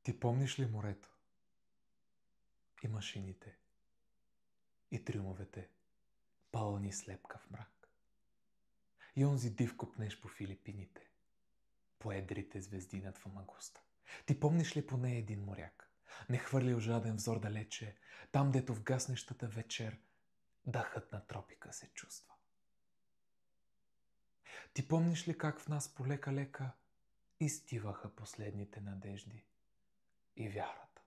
Ти помниш ли морето? И машините? И трюмовете, пълни с лепкав мрак? И онзи див копнеж по Филипините, по едрите звезди над Фамагуста? Ти помниш ли поне един моряк, не хвърлил жаден взор далече, там дето в гаснещата вечер дъхът на тропика се чувства? Ти помниш ли как в нас полека-лека изтиваха последните надежди и вярата?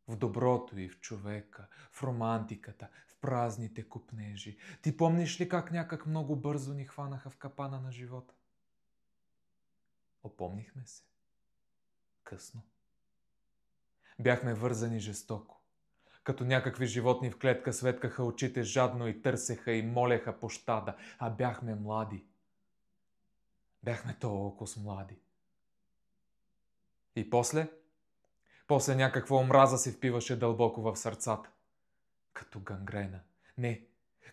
В доброто и в човека, в романтиката, в празните купнежи. Ти помниш ли как някак много бързо ни хванаха в капана на живота? Опомнихме се. Късно. Бяхме вързани жестоко. Като някакви животни в клетка светкаха очите жадно и търсеха и молеха пощада. А бяхме млади. Бяхме толкова млади. И после някаква омраза се впиваше дълбоко в сърцата. Като гангрена. Не,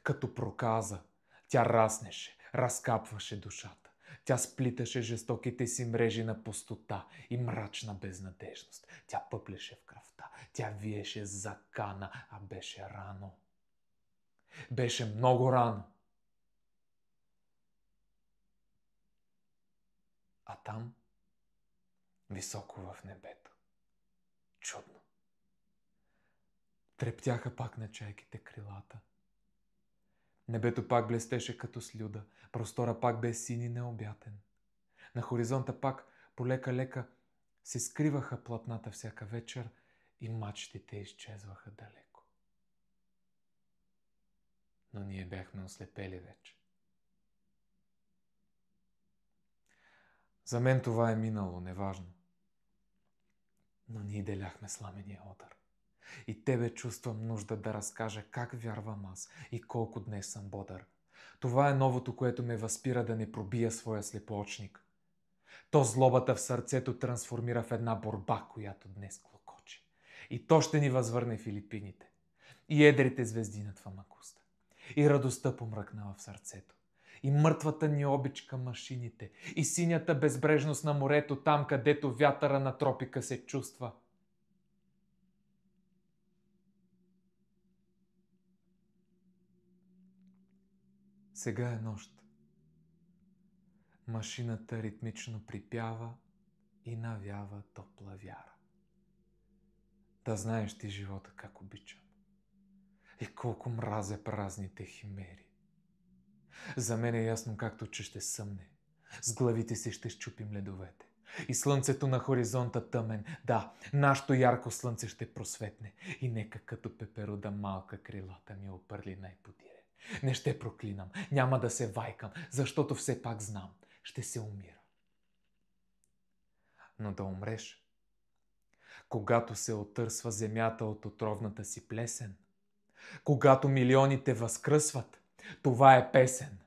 като проказа. Тя раснеше, разкапваше душата. Тя сплиташе жестоките си мрежи на пустота и мрачна безнадежност. Тя пъплеше в кръвта. Тя виеше закана, а беше рано. Беше много рано. А там, високо в небето, чудно, трептяха пак на чайките крилата. Небето пак блестеше като слюда, простора пак бе син и необятен. На хоризонта пак полека-лека се скриваха платната всяка вечер и мачтите изчезваха далеко. Но ние бяхме ослепели вече. За мен това е минало, неважно. Но ние деляхме сламения удар. И тебе чувствам нужда да разкажа как вярвам аз и колко днес съм бодър. Това е новото, което ме възпира да не пробия своя слепоочник. То злобата в сърцето трансформира в една борба, която днес клокочи. И то ще ни възвърне Филипините. И едрите звезди над Фамагуста. И радостта помръкнала в сърцето. И мъртвата ни обич към машините. И синята безбрежност на морето, там където вятъра на тропика се чувства. Сега е нощ. Машината ритмично припява и навява топла вяра. Да знаеш ти живота как обичам. И колко мразя празните химери. За мен е ясно както, че ще съмне. С главите си ще счупим ледовете. И слънцето на хоризонта тъмен, да, нашето ярко слънце ще просветне. И нека като пеперуда малка крилата ми опърли най-подире. Не ще проклинам, няма да се вайкам, защото все пак знам, ще се умира. Но да умреш, когато се отърсва земята от отровната си плесен, когато милионите възкръсват, това е песен.